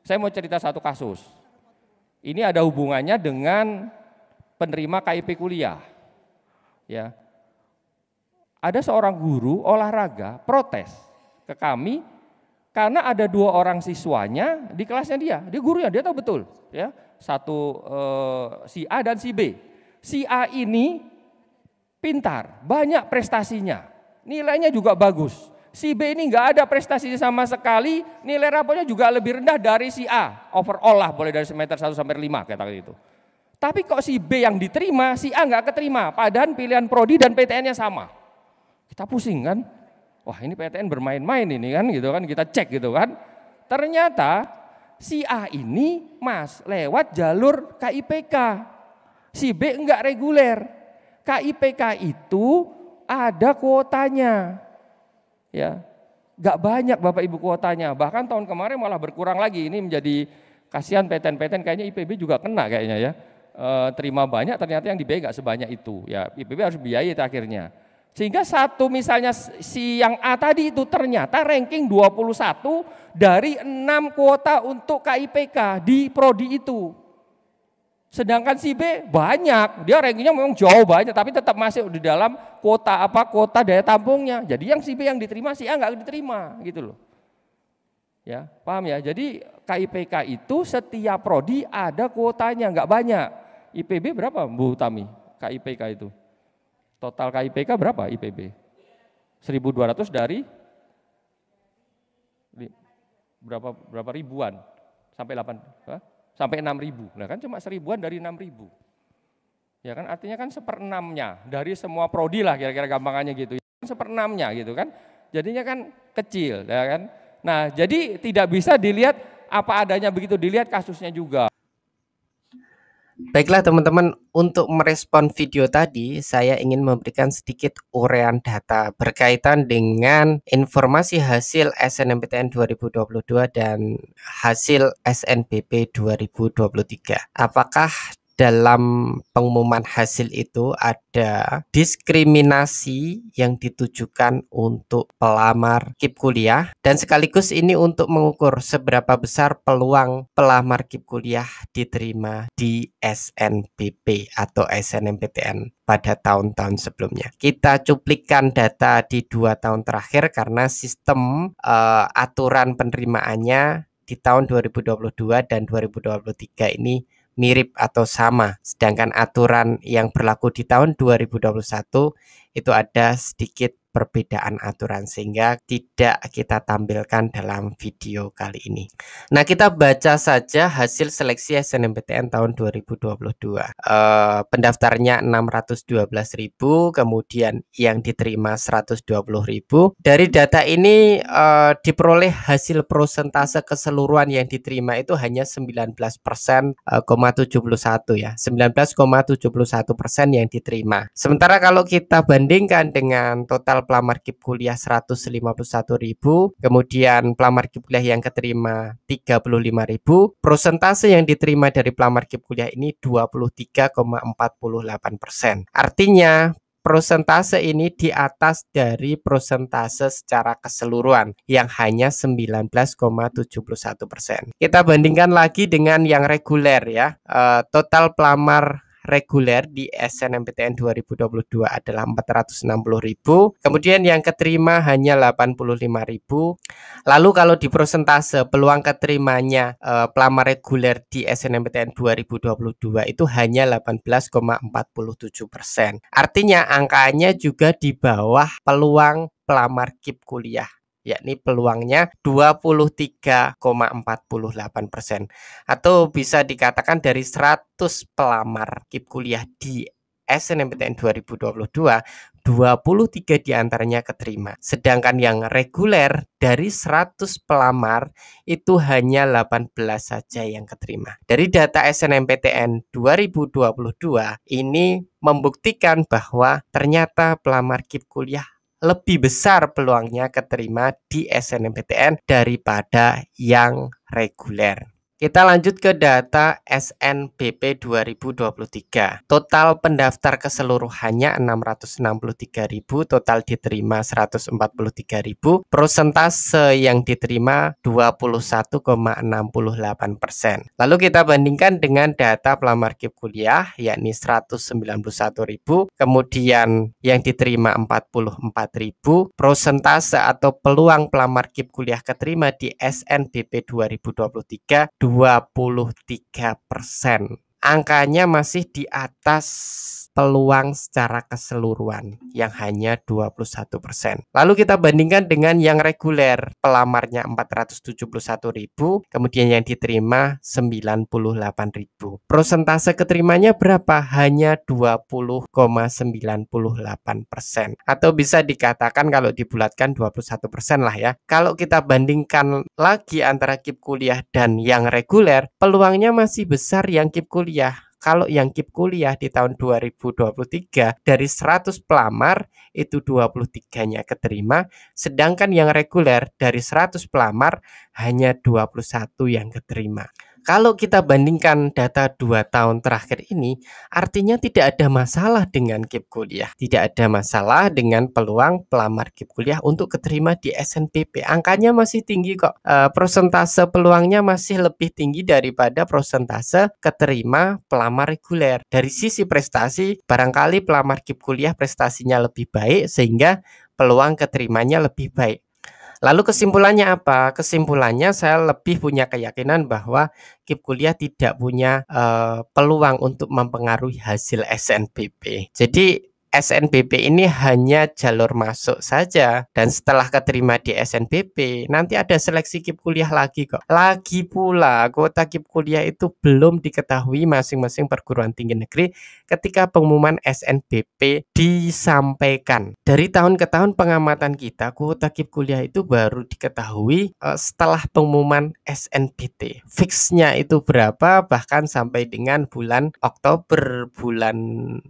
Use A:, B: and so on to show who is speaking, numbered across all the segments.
A: Saya mau cerita satu kasus. Ini ada hubungannya dengan penerima KIP kuliah. Ya. Ada seorang guru olahraga protes ke kami karena ada 2 orang siswanya di kelasnya dia gurunya, dia tahu betul, ya. Satu si A dan si B. Si A ini pintar, banyak prestasinya, nilainya juga bagus. Si B ini nggak ada prestasinya sama sekali, nilai rapotnya juga lebih rendah dari si A. Overall lah, boleh dari semester 1 sampai 5 kata gitu. Tapi kok si B yang diterima, si A nggak keterima, padahal pilihan prodi dan PTN-nya sama. Kita pusing kan? Wah, ini PTN bermain-main ini kan gitu kan, kita cek gitu kan. Ternyata si A ini lewat jalur KIPK. Si B enggak reguler. KIPK itu ada kuotanya. Ya. Enggak banyak Bapak Ibu kuotanya. Bahkan tahun kemarin malah berkurang lagi. Ini menjadi kasihan PTN kayaknya IPB juga kena kayaknya ya. Terima banyak ternyata yang dibiayai enggak sebanyak itu. Ya, IPB harus biayai akhirnya. Sehingga satu misalnya si yang A tadi itu ternyata ranking 21 dari 6 kuota untuk KIPK di prodi itu. Sedangkan si B banyak, dia rankingnya memang jauh banyak tapi tetap masuk di dalam kuota daya tampungnya. Jadi yang si B yang diterima, si A enggak diterima gitu loh. Ya, paham ya? Jadi KIPK itu setiap prodi ada kuotanya, enggak banyak. IPB berapa Bu Tami? KIPK itu? Total KIPK berapa IPB? 1.200 dari berapa ribuan? Sampai 6.000. Nah kan cuma 1.000-an dari 6.000. Ya kan artinya kan 1/6-nya dari semua prodi lah kira-kira gampangannya gitu. 1/6-nya gitu kan. Jadinya kan kecil ya kan. Nah, jadi tidak bisa dilihat apa adanya begitu, dilihat kasusnya juga.
B: Baiklah teman-teman, untuk merespon video tadi saya ingin memberikan sedikit uraian data berkaitan dengan informasi hasil SNMPTN 2022 dan hasil SNBP 2023. Apakah dalam pengumuman hasil itu ada diskriminasi yang ditujukan untuk pelamar KIP kuliah, dan sekaligus ini untuk mengukur seberapa besar peluang pelamar KIP kuliah diterima di SNBP atau SNMPTN pada tahun-tahun sebelumnya. Kita cuplikan data di 2 tahun terakhir karena sistem aturan penerimaannya di tahun 2022 dan 2023 ini mirip atau sama, sedangkan aturan yang berlaku di tahun 2021 itu ada sedikit perbedaan aturan sehingga tidak kita tampilkan dalam video kali ini. Nah, kita baca saja hasil seleksi SNMPTN tahun 2022. Pendaftarnya 612.000, kemudian yang diterima 120.000. Dari data ini diperoleh hasil persentase keseluruhan yang diterima itu hanya 19,71 ya, 19,71% yang diterima. Sementara kalau kita bandingkan dengan total pelamar KIP kuliah 151.000, kemudian pelamar KIP kuliah yang keterima 35.000, persentase yang diterima dari pelamar KIP kuliah ini 23,48%. Artinya persentase ini di atas dari persentase secara keseluruhan yang hanya 19,71%. Kita bandingkan lagi dengan yang reguler ya. Total pelamar reguler di SNMPTN 2022 adalah 460.000, kemudian yang keterima hanya 85.000. Lalu kalau di persentase peluang keterimanya pelamar reguler di SNMPTN 2022 itu hanya 18,47%. Artinya angkanya juga di bawah peluang pelamar KIP kuliah, yakni peluangnya 23,48%, atau bisa dikatakan dari 100 pelamar KIP kuliah di SNMPTN 2022, 23 diantaranya keterima. Sedangkan yang reguler dari 100 pelamar itu hanya 18 saja yang keterima. Dari data SNMPTN 2022 ini membuktikan bahwa ternyata pelamar KIP kuliah lebih besar peluangnya keterima di SNMPTN daripada yang reguler. Kita lanjut ke data SNBP 2023. Total pendaftar keseluruhannya 663.000, total diterima 143.000, persentase yang diterima 21,68%. Lalu kita bandingkan dengan data pelamar KIP kuliah yakni 191.000, kemudian yang diterima 44.000, persentase atau peluang pelamar KIP kuliah keterima di SNBP 2023 23%. Angkanya masih di atas peluang secara keseluruhan yang hanya 21%. Lalu kita bandingkan dengan yang reguler, pelamarnya 471.000, kemudian yang diterima 98.000. Persentase keterimanya berapa? Hanya 20,98%. Atau bisa dikatakan kalau dibulatkan 21% lah ya. Kalau kita bandingkan lagi antara KIP kuliah dan yang reguler, peluangnya masih besar yang KIP kuliah. Kalau yang KIP kuliah di tahun 2023 dari 100 pelamar itu 23-nya keterima, sedangkan yang reguler dari 100 pelamar hanya 21 yang keterima. Kalau kita bandingkan data 2 tahun terakhir ini, artinya tidak ada masalah dengan KIP kuliah. Tidak ada masalah dengan peluang pelamar KIP kuliah untuk keterima di SNBP. Angkanya masih tinggi kok. Persentase peluangnya masih lebih tinggi daripada persentase keterima pelamar reguler. Dari sisi prestasi, barangkali pelamar KIP kuliah prestasinya lebih baik sehingga peluang keterimanya lebih baik. Lalu kesimpulannya apa? Kesimpulannya saya lebih punya keyakinan bahwa KIP kuliah tidak punya peluang untuk mempengaruhi hasil SNBP. Jadi SNBP ini hanya jalur masuk saja, dan setelah keterima di SNBP nanti ada seleksi KIP kuliah lagi kok. Lagi pula kuota KIP kuliah itu belum diketahui masing-masing perguruan tinggi negeri ketika pengumuman SNBP disampaikan. Dari tahun ke tahun pengamatan kita, kuota KIP kuliah itu baru diketahui setelah pengumuman SNBP. Fixnya itu berapa, bahkan sampai dengan bulan Oktober, bulan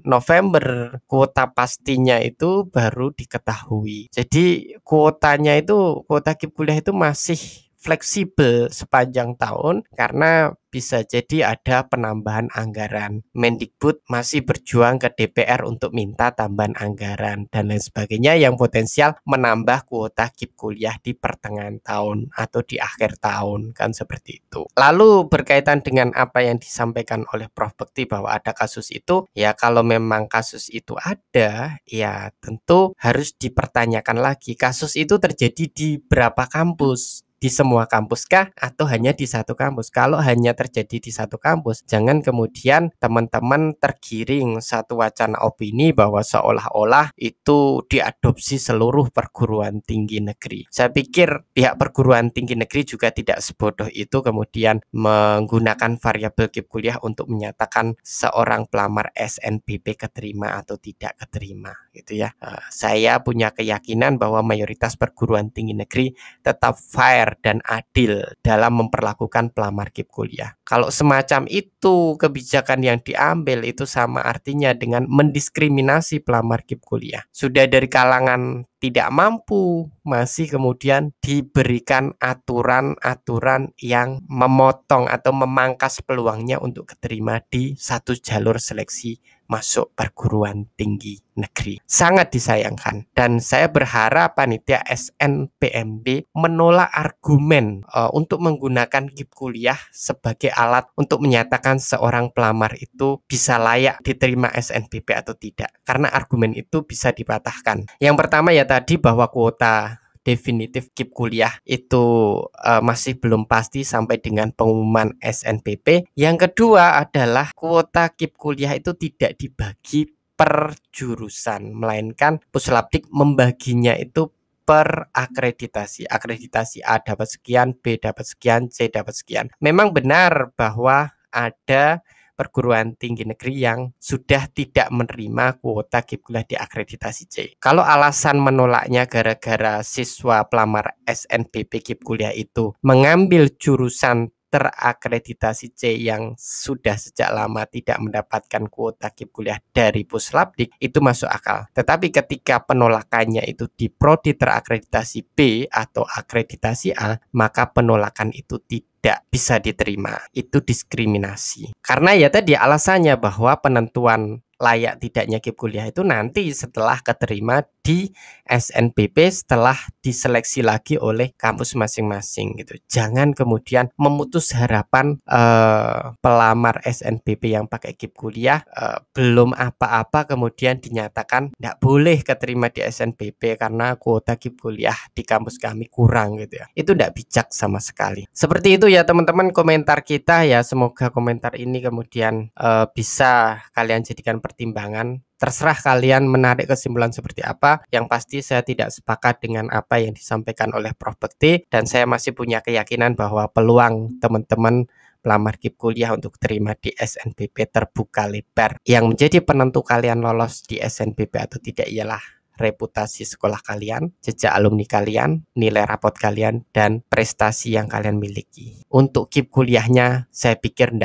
B: November, kuota pastinya itu baru diketahui. Jadi kuota KIP kuliah itu masih fleksibel sepanjang tahun karena bisa jadi ada penambahan anggaran. Mendikbud masih berjuang ke DPR untuk minta tambahan anggaran dan lain sebagainya yang potensial menambah kuota KIP kuliah di pertengahan tahun atau di akhir tahun, kan seperti itu. Lalu berkaitan dengan apa yang disampaikan oleh Prof. Bekti bahwa ada kasus itu, ya kalau memang kasus itu ada, ya tentu harus dipertanyakan lagi kasus itu terjadi di berapa kampus. Di semua kampus kah atau hanya di satu kampus? Kalau hanya terjadi di satu kampus, jangan kemudian teman-teman tergiring satu wacana opini bahwa seolah-olah itu diadopsi seluruh perguruan tinggi negeri. Saya pikir pihak perguruan tinggi negeri juga tidak sebodoh itu kemudian menggunakan variabel KIP kuliah untuk menyatakan seorang pelamar SNBP keterima atau tidak keterima, gitu ya. Saya punya keyakinan bahwa mayoritas perguruan tinggi negeri tetap fair dan adil dalam memperlakukan pelamar KIP kuliah. Kalau semacam itu kebijakan yang diambil itu sama artinya dengan mendiskriminasi pelamar KIP kuliah. Sudah dari kalangan tidak mampu masih kemudian diberikan aturan-aturan yang memotong atau memangkas peluangnya untuk keterima di satu jalur seleksi masuk perguruan tinggi negeri. Sangat disayangkan, dan saya berharap panitia SNPMB menolak argumen untuk menggunakan KIP kuliah sebagai alat untuk menyatakan seorang pelamar itu bisa layak diterima SNBP atau tidak, karena argumen itu bisa dipatahkan. Yang pertama ya tadi bahwa kuota definitif KIP kuliah itu masih belum pasti sampai dengan pengumuman SNBP. Yang kedua adalah kuota KIP kuliah itu tidak dibagi per jurusan, melainkan Puslapdik membaginya itu per akreditasi. Akreditasi A dapat sekian, B dapat sekian, C dapat sekian. Memang benar bahwa ada perguruan tinggi negeri yang sudah tidak menerima kuota KIP kuliah di akreditasi C. Kalau alasan menolaknya gara-gara siswa pelamar SNBP KIP kuliah itu mengambil jurusan terakreditasi C yang sudah sejak lama tidak mendapatkan kuota KIP kuliah dari Puslapdik itu masuk akal. Tetapi ketika penolakannya itu di prodi terakreditasi B atau akreditasi A, maka penolakan itu tidak bisa diterima. Itu diskriminasi. Karena ya tadi alasannya bahwa penentuan layak tidaknya KIP kuliah itu nanti setelah keterima di SNBP setelah diseleksi lagi oleh kampus masing-masing gitu. Jangan kemudian memutus harapan pelamar SNBP yang pakai KIP kuliah belum apa-apa kemudian dinyatakan tidak boleh keterima di SNBP karena kuota KIP kuliah di kampus kami kurang gitu ya. Itu tidak bijak sama sekali. Seperti itu ya teman-teman komentar kita ya. Semoga komentar ini kemudian bisa kalian jadikan pertimbangan. Terserah kalian menarik kesimpulan seperti apa. Yang pasti saya tidak sepakat dengan apa yang disampaikan oleh Prof. Bekti, dan saya masih punya keyakinan bahwa peluang teman-teman pelamar KIP kuliah untuk terima di SNBP terbuka lebar. Yang menjadi penentu kalian lolos di SNBP atau tidak ialah reputasi sekolah kalian, jejak alumni kalian, nilai rapot kalian, dan prestasi yang kalian miliki. Untuk KIP kuliahnya saya pikir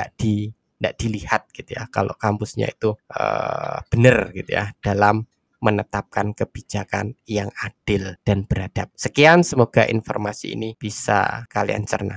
B: tidak dilihat gitu ya, kalau kampusnya itu benar gitu ya dalam menetapkan kebijakan yang adil dan beradab. Sekian, semoga informasi ini bisa kalian cerna.